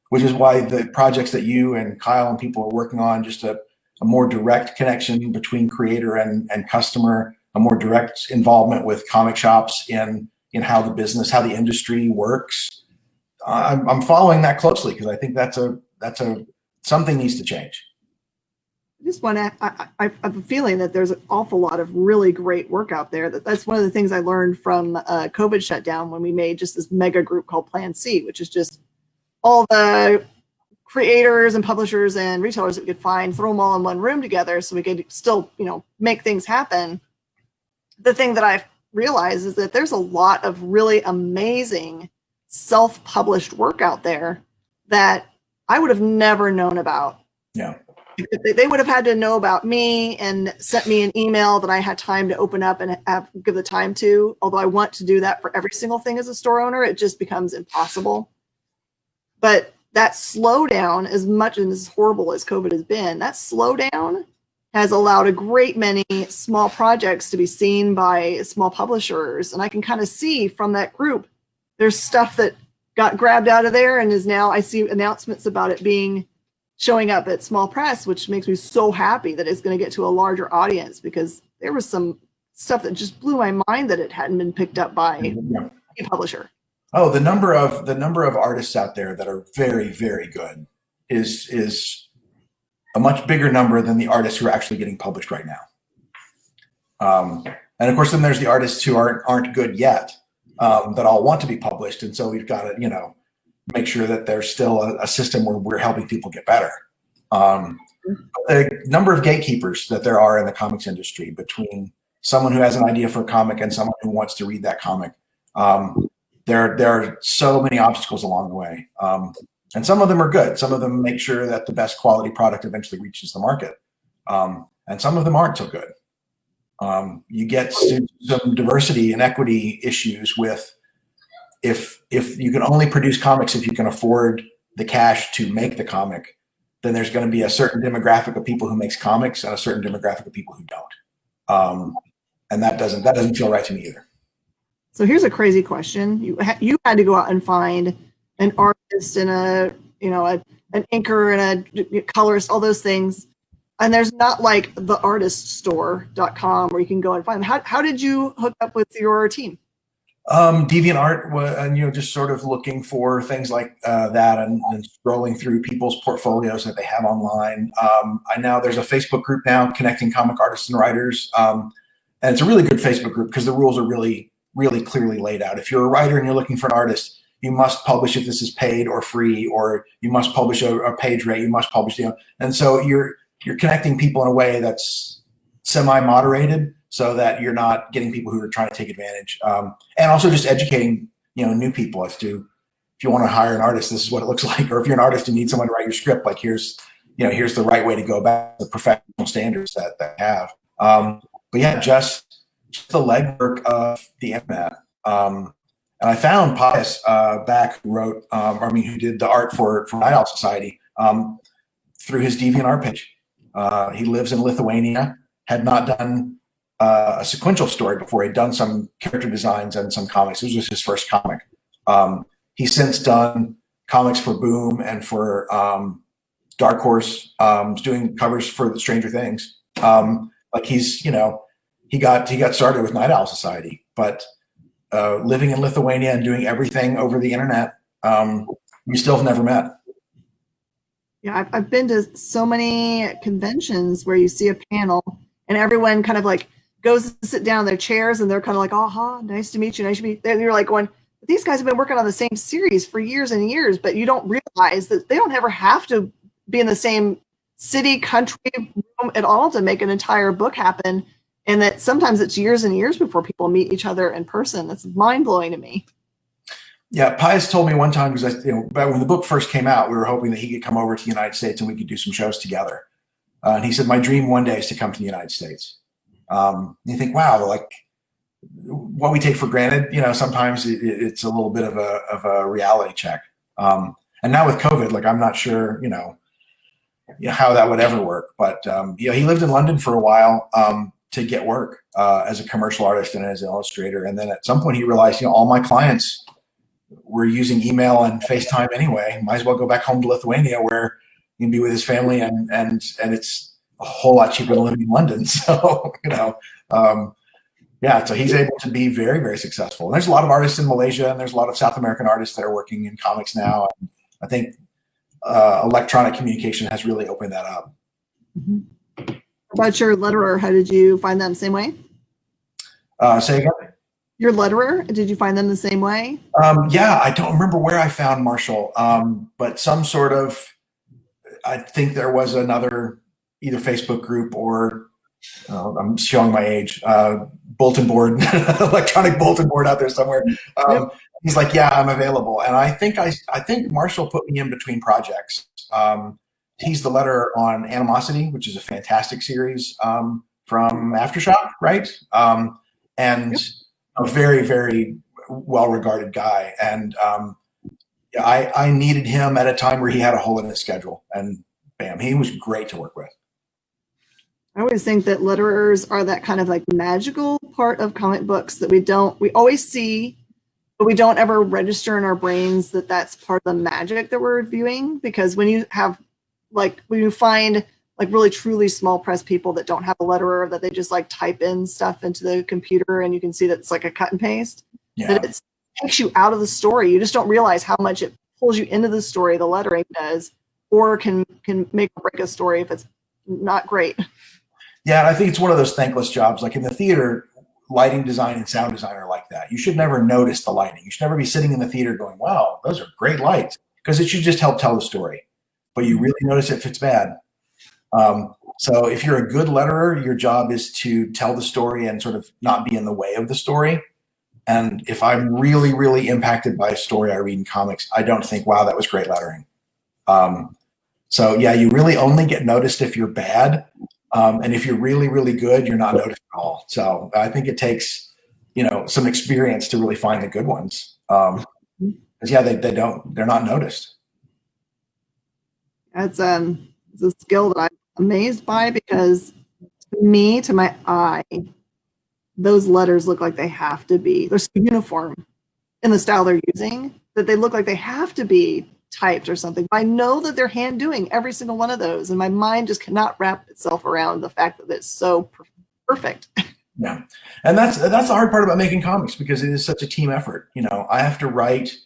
which is why the projects that you and Kyle and people are working on, just a more direct connection between creator and customer, a more direct involvement with comic shops in how the industry works. I'm following that closely because I think that's something needs to change. I just want to, I have a feeling that there's an awful lot of really great work out there. That's one of the things I learned from COVID shutdown when we made just this mega group called Plan C, which is just all the creators and publishers and retailers that we could find, throw them all in one room together so we could still, make things happen. The thing that I've realized is that there's a lot of really amazing self-published work out there that I would have never known about. Yeah. They would have had to know about me and sent me an email that I had time to open up and give the time to. Although I want to do that for every single thing as a store owner, it just becomes impossible. But that slowdown, as much and as horrible as COVID has been, that slowdown has allowed a great many small projects to be seen by small publishers. And I can kind of see from that group, there's stuff that got grabbed out of there and is now, I see announcements about it showing up at small press, which makes me so happy that it's going to get to a larger audience, because there was some stuff that just blew my mind that it hadn't been picked up by a publisher. Oh, the number of artists out there that are very, very good is a much bigger number than the artists who are actually getting published right now. And of course, then there's the artists who aren't good yet, that all want to be published. And so we've got to, make sure that there's still a system where we're helping people get better. The number of gatekeepers that there are in the comics industry, between someone who has an idea for a comic and someone who wants to read that comic, there are so many obstacles along the way. And some of them are good. Some of them make sure that the best quality product eventually reaches the market. And some of them aren't so good. You get some diversity and equity issues with, if you can only produce comics if you can afford the cash to make the comic, then there's going to be a certain demographic of people who makes comics and a certain demographic of people who don't. And that doesn't feel right to me either. So here's a crazy question. You had to go out and find an artist and an inker and a colorist, all those things. And there's not like the artiststore.com where you can go and find them. How did you hook up with your team? DeviantArt, and just sort of looking for things like that, and scrolling through people's portfolios that they have online. There's a Facebook group now connecting comic artists and writers, and it's a really good Facebook group because the rules are really, really clearly laid out. If you're a writer and you're looking for an artist, you must publish if this is paid or free, or you must publish a page rate. You must publish, and so you're connecting people in a way that's semi-moderated, so that you're not getting people who are trying to take advantage, and also just educating new people as to, if you want to hire an artist, this is what it looks like, or if you're an artist and need someone to write your script, like here's the right way to go about the professional standards that they have. But yeah, just the legwork of the internet. And I found Pius back, who did the art for Night Owl Society, through his DeviantArt page. He lives in Lithuania, had not done a sequential story before. He'd done some character designs and some comics. This was his first comic. He's since done comics for Boom and for Dark Horse, doing covers for the Stranger Things. He got started with Night Owl Society, but living in Lithuania and doing everything over the internet, we still have never met. Yeah, I've been to so many conventions where you see a panel and everyone kind of like goes to sit down in their chairs and they're kind of like, "Aha, nice to meet you, nice to meet you." You're like going, these guys have been working on the same series for years and years, but you don't realize that they don't ever have to be in the same city, country, room at all to make an entire book happen. And that sometimes it's years and years before people meet each other in person. That's mind-blowing to me. Yeah, Pius told me one time, because back when the book first came out, we were hoping that he could come over to the United States and we could do some shows together. And he said, my dream one day is to come to the United States. You think, wow, like what we take for granted, sometimes it's a little bit of a reality check. And now with COVID, like I'm not sure, how that would ever work. But he lived in London for a while to get work as a commercial artist and as an illustrator. And then at some point he realized, all my clients were using email and FaceTime anyway. Might as well go back home to Lithuania, where he can be with his family, and it's a whole lot cheaper than living in London. So, so he's able to be very, very successful. And there's a lot of artists in Malaysia, and there's a lot of South American artists that are working in comics now. And I think electronic communication has really opened that up. Mm-hmm. About your letterer, how did you find them? Same way? Say again? Your letterer, did you find them the same way? Yeah, I don't remember where I found Marshall, but some sort of, I think there was another either Facebook group or I'm showing my age, bulletin board, electronic bulletin board out there somewhere. He's like, yeah, I'm available. And I think Marshall put me in between projects. He's the letterer on Animosity, which is a fantastic series from Aftershock, right? And a very, very well-regarded guy. And I needed him at a time where he had a hole in his schedule. And bam, he was great to work with. I always think that letterers are that kind of like magical part of comic books that we always see, but we don't ever register in our brains that that's part of the magic that we're viewing. Because when you find like really truly small press people that don't have a letterer, that they just like type in stuff into the computer and you can see that it's like a cut and paste, that it takes you out of the story. You just don't realize how much it pulls you into the story, the lettering does, or can make or break a story if it's not great. Yeah, and I think it's one of those thankless jobs. Like in the theater, lighting design and sound design are like that. You should never notice the lighting. You should never be sitting in the theater going, wow, those are great lights, because it should just help tell the story. But you really notice it if it's bad. So if you're a good letterer, your job is to tell the story and sort of not be in the way of the story. And if I'm really, really impacted by a story I read in comics, I don't think, wow, that was great lettering. So yeah, you really only get noticed if you're bad. And if you're really, really good, you're not noticed at all. So I think it takes, some experience to really find the good ones. Because they're not noticed. It's a skill that I'm amazed by, because to my eye, those letters look like they have to be, they're so uniform in the style they're using that they look like they have to be typed or something. But I know that they're hand doing every single one of those, and my mind just cannot wrap itself around the fact that it's so perfect. Yeah, and that's the hard part about making comics, because it is such a team effort. I have to write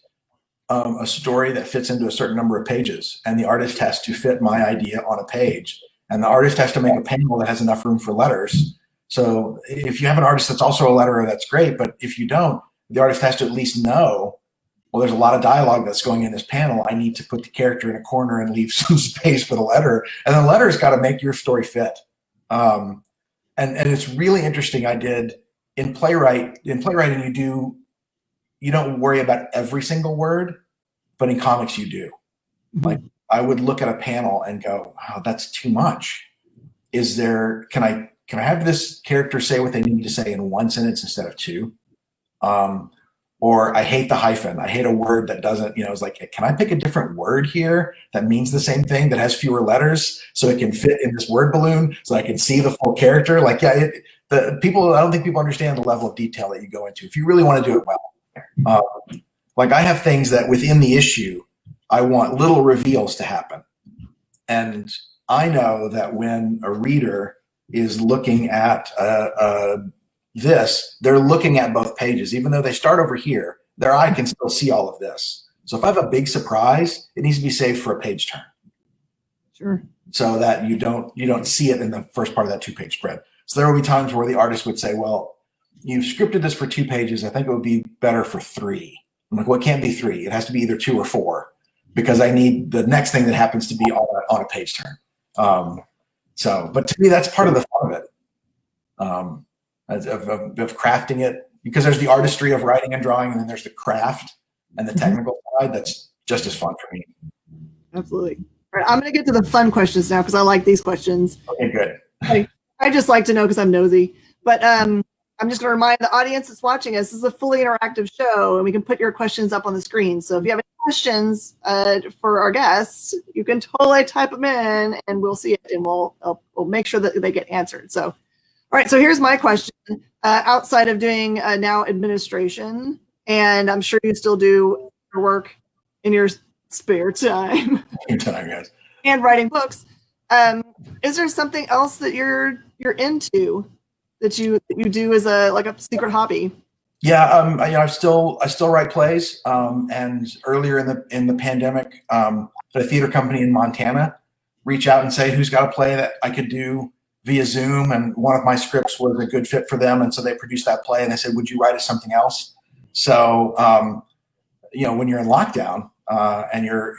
a story that fits into a certain number of pages, and the artist has to fit my idea on a page, and the artist has to make a panel that has enough room for letters. So if you have an artist that's also a letterer, that's great. But if you don't, the artist has to at least know, well, there's a lot of dialogue that's going in this panel. I need to put the character in a corner and leave some space for the letter. And the letter's got to make your story fit. And it's really interesting. I did in playwriting, you don't worry about every single word, but in comics you do. Like I would look at a panel and go, wow, that's too much. Can I have this character say what they need to say in one sentence instead of two? Or I hate the hyphen. I hate a word that doesn't, it's like, can I pick a different word here that means the same thing, that has fewer letters, so it can fit in this word balloon, so I can see the full character? Like, I don't think people understand the level of detail that you go into if you really want to do it well. Like I have things that within the issue, I want little reveals to happen. And I know that when a reader is looking at they're looking at both pages. Even though they start over here, their eye can still see all of this. So if I have a big surprise, it needs to be saved for a page turn. Sure. So that you don't see it in the first part of that 2-page spread. So there will be times where the artist would say, well, you've scripted this for 2 pages. I think it would be better for 3. I'm like, well, it can't be 3. It has to be either 2 or 4, because I need the next thing that happens to be on a page turn. But to me, that's part of the fun of it. Of crafting it, because there's the artistry of writing and drawing, and then there's the craft and the technical side that's just as fun for me. Absolutely. All right, I'm going to get to the fun questions now, because I like these questions. Okay, good. I just like to know because I'm nosy. But I'm just going to remind the audience that's watching us, this is a fully interactive show, and we can put your questions up on the screen. So if you have any questions for our guests, you can totally type them in, and we'll see it, and we'll make sure that they get answered. So. All right, so here's my question. Outside of doing now administration, and I'm sure you still do your work in your spare time, Yes. And writing books, is there something else that you're into that you do as a secret hobby? Yeah, I still write plays. And earlier in the pandemic, the theater company in Montana reach out and say, who's got a play that I could do via Zoom, and one of my scripts was a good fit for them, and so they produced that play, and they said, would you write us something else? So when you're in lockdown and your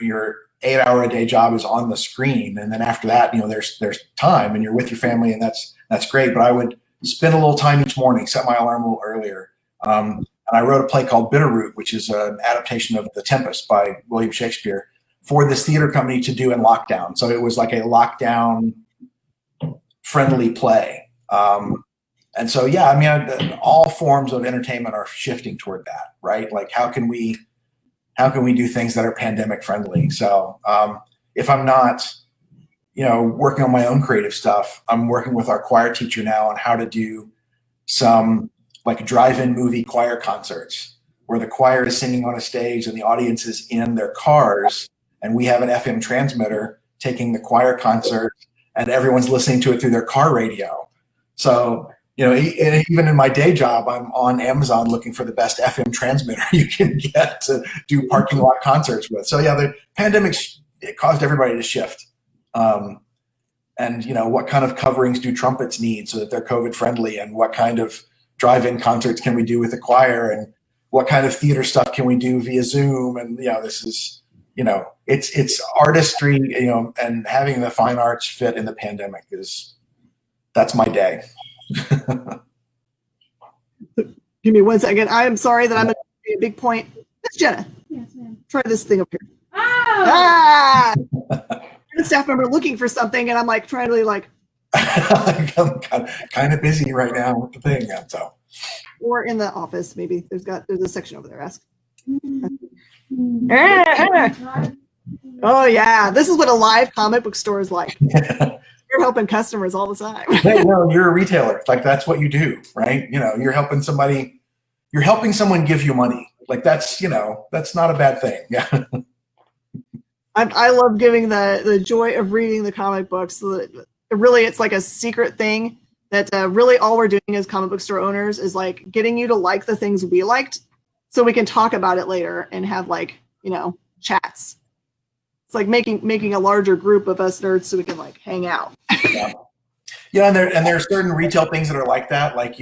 8-hour-a-day job is on the screen, and then after that there's time and you're with your family, and that's great. But spend a little time each morning, set my alarm a little earlier. And I wrote a play called Bitterroot, which is an adaptation of The Tempest by William Shakespeare, for this theater company to do in lockdown. So it was like a lockdown friendly play. And so, yeah, I mean, all forms of entertainment are shifting toward that, right? Like, how can we do things that are pandemic friendly? So if I'm not, working on my own creative stuff, I'm working with our choir teacher now on how to do some like drive-in movie choir concerts where the choir is singing on a stage and the audience is in their cars, and we have an FM transmitter taking the choir concert and everyone's listening to it through their car radio. So, even in my day job, I'm on Amazon looking for the best FM transmitter you can get to do parking lot concerts with. So yeah, the pandemic, it caused everybody to shift. And what kind of coverings do trumpets need so that they're COVID friendly, and what kind of drive-in concerts can we do with the choir, and what kind of theater stuff can we do via Zoom? And this is, it's artistry, and having the fine arts fit in the pandemic that's my day. Give me 1 second. I am sorry that I'm going to make a big point. Miss Jenna. Yes, ma'am. Try this thing up here. Oh! A staff member looking for something, and I'm like trying to like. I'm kind of busy right now with the thing. So. Or in the office, maybe there's a section over there. Ask. Oh yeah, this is what a live comic book store is like. You're helping customers all the time. Hey, no, you're a retailer. Like, that's what you do, right? You're helping somebody. You're helping someone give you money. Like, that's that's not a bad thing. Yeah. I love giving the joy of reading the comic books. Really, it's like a secret thing that really all we're doing as comic book store owners is like getting you to like the things we liked, so we can talk about it later and have like chats. It's like making a larger group of us nerds so we can like hang out. Yeah, and there are certain retail things that are like that. Like,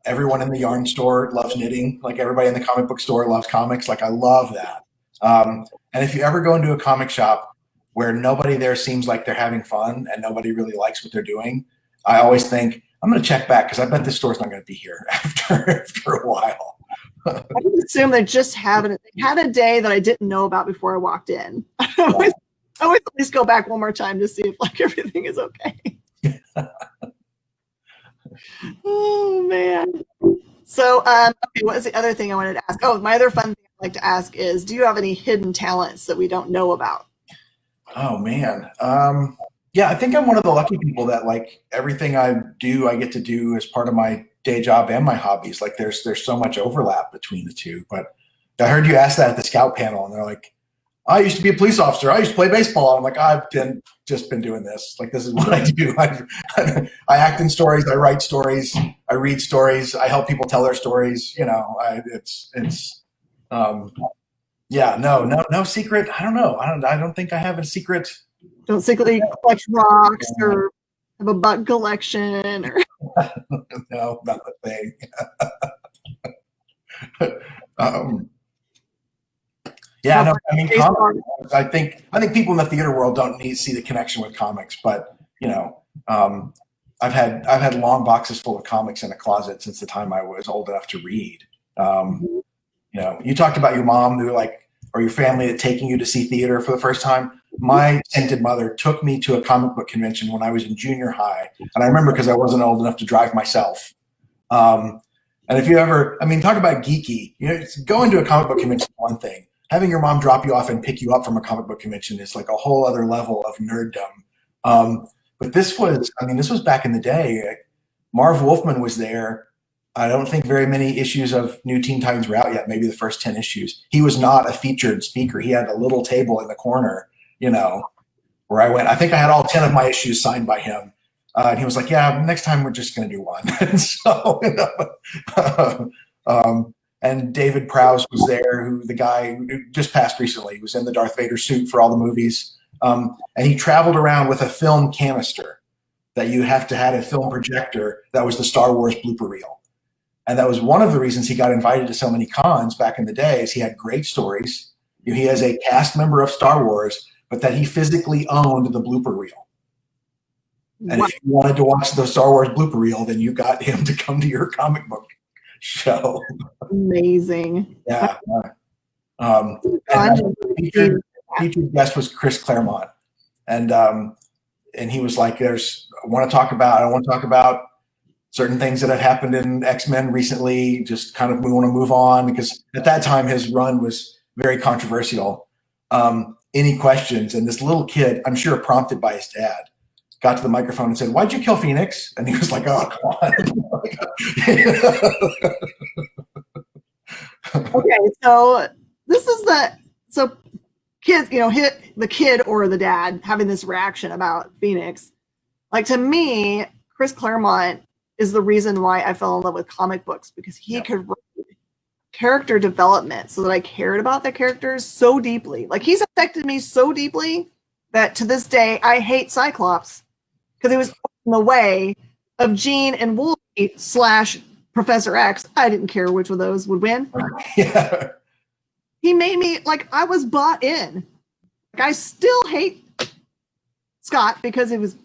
everyone in the yarn store loves knitting. Like, everybody in the comic book store loves comics. Like, I love that. And if you ever go into a comic shop where nobody there seems like they're having fun and nobody really likes what they're doing, I always think, I'm going to check back because I bet this store's not going to be here after a while. I would assume they just had a day that I didn't know about before I walked in. I always at least go back one more time to see if like everything is okay. Oh man. So okay, what is the other thing I wanted to ask? Oh, my other fun thing I'd like to ask is, do you have any hidden talents that we don't know about? Oh man. Yeah, I think I'm one of the lucky people that like everything I do, I get to do as part of my day job and my hobbies. Like, there's so much overlap between the two. But I heard you ask that at the Scout panel, and they're like, I used to be a police officer. I used to play baseball. I'm like, I've just been doing this. Like, this is what I do. I act in stories. I write stories. I read stories. I help people tell their stories. Yeah, no secret. I don't know. I don't think I have a secret. Don't secretly collect rocks or have a bug collection or. No, not a thing. Yeah, no, I mean, comics, I think people in the theater world don't need to see the connection with comics, but I've had long boxes full of comics in a closet since the time I was old enough to read. You talked about your mom or your family taking you to see theater for the first time. My sainted mother took me to a comic book convention when I was in junior high, and I remember because I wasn't old enough to drive myself. And if you ever, talk about geeky, going to a comic book convention is one thing. Having your mom drop you off and pick you up from a comic book convention is like a whole other level of nerddom. But this was back in the day. Marv Wolfman was there. I don't think very many issues of New Teen Titans were out yet, maybe the first 10 issues. He was not a featured speaker. He had a little table in the corner, where I went. I think I had all 10 of my issues signed by him. And he was like, yeah, next time we're just going to do one. And so, and David Prowse was there, the guy who just passed recently. He was in the Darth Vader suit for all the movies. And he traveled around with a film canister that you have to have a film projector that was the Star Wars blooper reel. And that was one of the reasons he got invited to so many cons back in the day, is he had great stories. He has a cast member of Star Wars, but that he physically owned the blooper reel. And if you wanted to watch the Star Wars blooper reel, then you got him to come to your comic book show. Amazing. Yeah. Featured guest was Chris Claremont. And he was like, I want to talk about certain things that had happened in X-Men recently. Just kind of, we want to move on, because at that time his run was very controversial. Any questions? And this little kid, I'm sure prompted by his dad, got to the microphone and said, "Why'd you kill Phoenix?" And he was like, "Oh, come on." Okay, so this is kids, hit the kid or the dad having this reaction about Phoenix. Like, to me, Chris Claremont is the reason why I fell in love with comic books, because he could write character development so that I cared about the characters so deeply. Like, he's affected me so deeply that to this day I hate Cyclops, because he was in the way of Jean and Wolverine / Professor X. I didn't care which of those would win. Yeah. He made me, like, I was bought in. Like, I still hate Scott because he was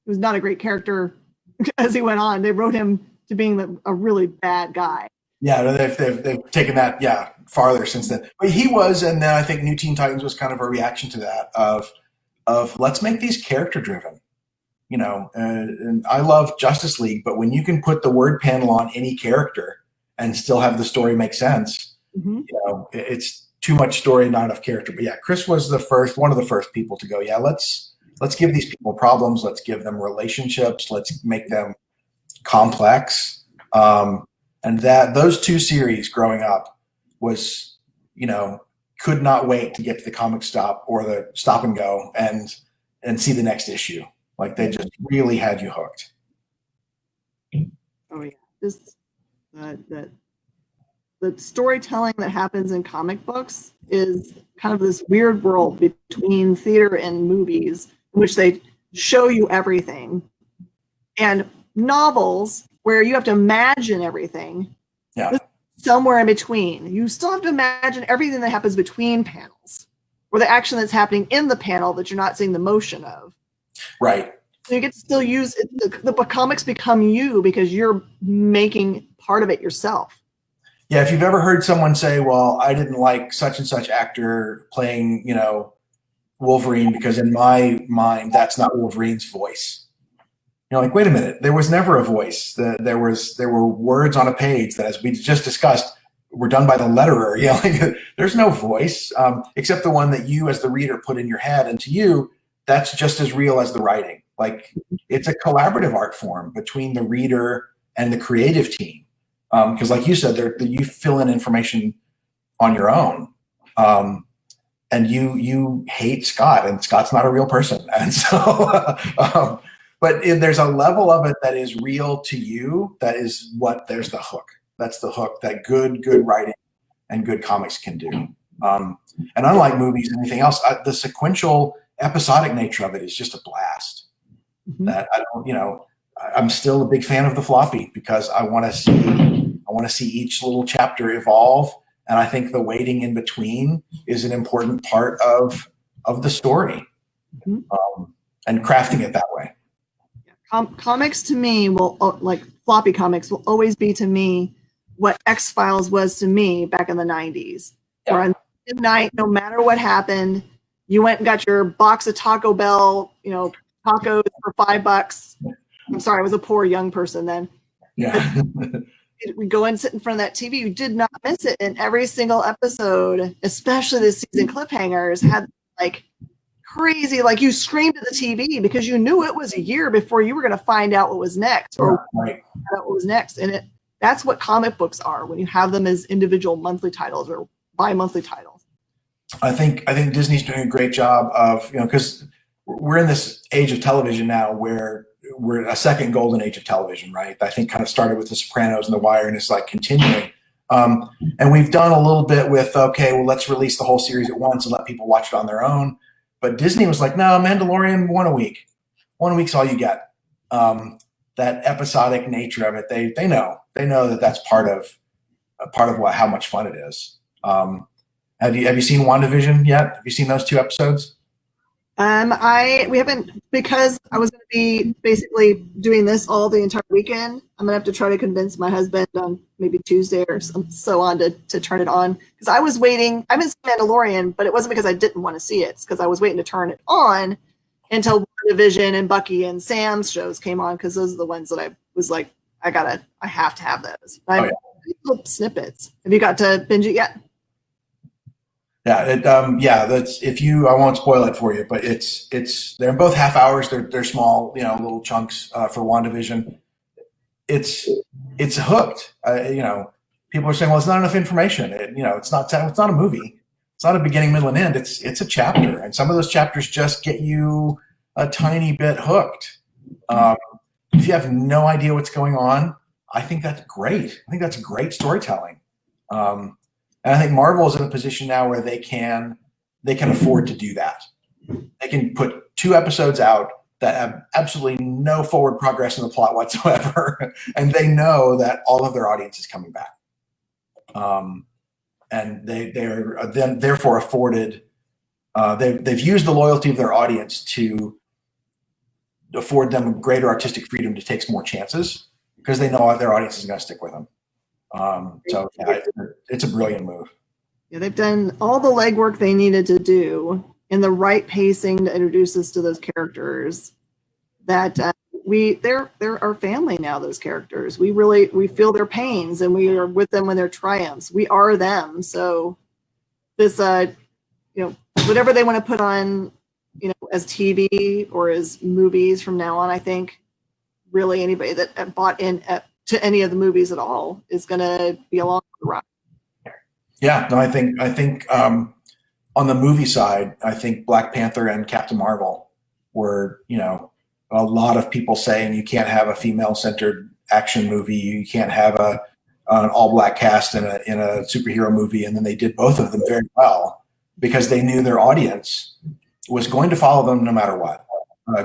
not a great character as he went on. They wrote him to being a really bad guy. Yeah, they've taken that farther since then. But he was, and then I think New Teen Titans was kind of a reaction to that of let's make these character driven. And I love Justice League, but when you can put the word panel on any character and still have the story make sense, it's too much story and not enough character. But yeah, Chris was one of the first people to go, let's give these people problems. Let's give them relationships. Let's make them complex. And those two series growing up was, could not wait to get to the comic stop or the stop and go and see the next issue. Like, they just really had you hooked. Oh yeah, just the storytelling that happens in comic books is kind of this weird world between theater and movies, in which they show you everything, and novels where you have to imagine everything. Yeah. Somewhere in between, you still have to imagine everything that happens between panels, or the action that's happening in the panel that you're not seeing the motion of. Right. So you get to still use it. The comics become you because you're making part of it yourself. Yeah, if you've ever heard someone say, "Well, I didn't like such and such actor playing, Wolverine, because in my mind that's not Wolverine's voice." You're like, wait a minute, there was never a voice. There were words on a page that, as we just discussed, were done by the letterer. There's no voice except the one that you as the reader put in your head, and to you, that's just as real as the writing. Like, it's a collaborative art form between the reader and the creative team. Because like you said, you fill in information on your own. And you hate Scott, and Scott's not a real person. And so, but there's a level of it that is real to you. There's the hook. That's the hook that good writing and good comics can do. And unlike movies and anything else, the sequential episodic nature of it is just a blast. Mm-hmm. That I'm still a big fan of the floppy, because I want to see each little chapter evolve, and I think the waiting in between is an important part of the story, and crafting it that way. Comics to me like floppy comics will always be to me what X-Files was to me back in the 90s. Yeah. Where on midnight, no matter what happened, you went and got your box of Taco Bell, tacos for $5. I'm sorry, I was a poor young person then. Yeah. We go and sit in front of that TV. You did not miss it. And every single episode, especially the season cliffhangers, had like crazy, like you screamed at the TV because you knew it was a year before you were going to find out what was next, or right. what was next. And that's what comic books are when you have them as individual monthly titles or bi-monthly titles. I think Disney's doing a great job of, because we're in this age of television now where we're a second golden age of television, right? I think kind of started with The Sopranos and The Wire, and it's like continuing. And we've done a little bit with, okay, well, let's release the whole series at once and let people watch it on their own. But Disney was like, no, Mandalorian, one a week. 1 week's all you get. That episodic nature of it, they know that that's part of how much fun it is. Have you seen WandaVision yet? Have you seen those 2 episodes? We haven't, because I was going to be basically doing this all the entire weekend. I'm going to have to try to convince my husband on maybe Tuesday or so on to turn it on, because I was waiting. I missed Mandalorian, but it wasn't because I didn't want to see it. It's because I was waiting to turn it on until Division and Bucky and Sam's shows came on, because those are the ones that I was like, I have to have those. Snippets. Have you got to binge it yet? Yeah, that's, if you, I won't spoil it for you, but they're both half hours. They're small, little chunks for WandaVision. It's hooked. People are saying, well, it's not enough information. It's not a movie. It's not a beginning, middle, and end. It's a chapter, and some of those chapters just get you a tiny bit hooked. If you have no idea what's going on, I think that's great. I think that's great storytelling. And I think Marvel is in a position now where they can afford to do that. They can put 2 episodes out that have absolutely no forward progress in the plot whatsoever, and they know that all of their audience is coming back. And they're then therefore afforded. They've used the loyalty of their audience to afford them greater artistic freedom to take some more chances, because they know their audience is going to stick with them. It's a brilliant move. Yeah, they've done all the legwork they needed to do in the right pacing to introduce us to those characters. That they're our family now. Those characters, we feel their pains, and we are with them when their triumphs. We are them. So this, whatever they want to put on, as TV or as movies from now on, I think really anybody that bought in to any of the movies at all is going to be along the ride. Yeah, no, I think on the movie side, I think Black Panther and Captain Marvel were, a lot of people saying you can't have a female-centered action movie, you can't have an all-black cast in a superhero movie, and then they did both of them very well because they knew their audience was going to follow them no matter what.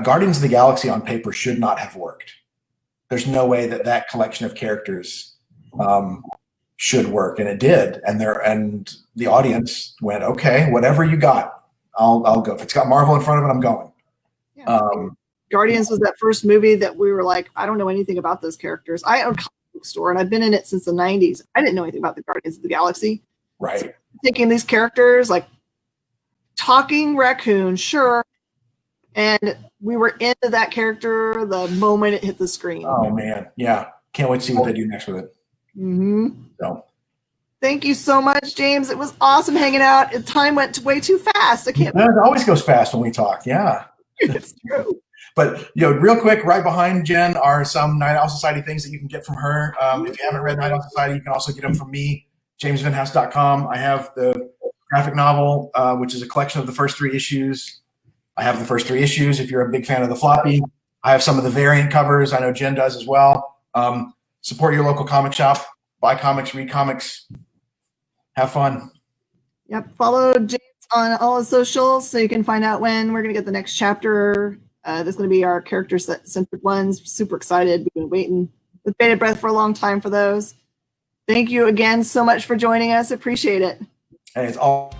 Guardians of the Galaxy on paper should not have worked. There's no way that collection of characters should work, and it did. And the audience went, okay, whatever you got, I'll go. If it's got Marvel in front of it, I'm going. Yeah. Guardians was that first movie that we were like, I don't know anything about those characters. I own a comic book store, and I've been in it since the 90s. I didn't know anything about the Guardians of the Galaxy. Right. So taking these characters, like talking raccoon, sure. And we were into that character the moment it hit the screen. Oh, man. Yeah. Can't wait to see what they do next with it. Mm-hmm. So. Thank you so much, James. It was awesome hanging out. Time went way too fast. I can't. It always goes fast when we talk. Yeah. It's true. But, real quick, right behind Jen are some Night Owl Society things that you can get from her. If you haven't read Night Owl Society, you can also get them from me, jamesvenhaus.com. I have the graphic novel, which is a collection of the first 3 issues. I have the first 3 issues if you're a big fan of the floppy. I have some of the variant covers. I know Jen does as well. Support your local comic shop. Buy comics, read comics. Have fun. Yep. Follow James on all his socials so you can find out when we're going to get the next chapter. That's going to be our character-centered ones. Super excited. We've been waiting with bated breath for a long time for those. Thank you again so much for joining us. Appreciate it. Hey, it's all.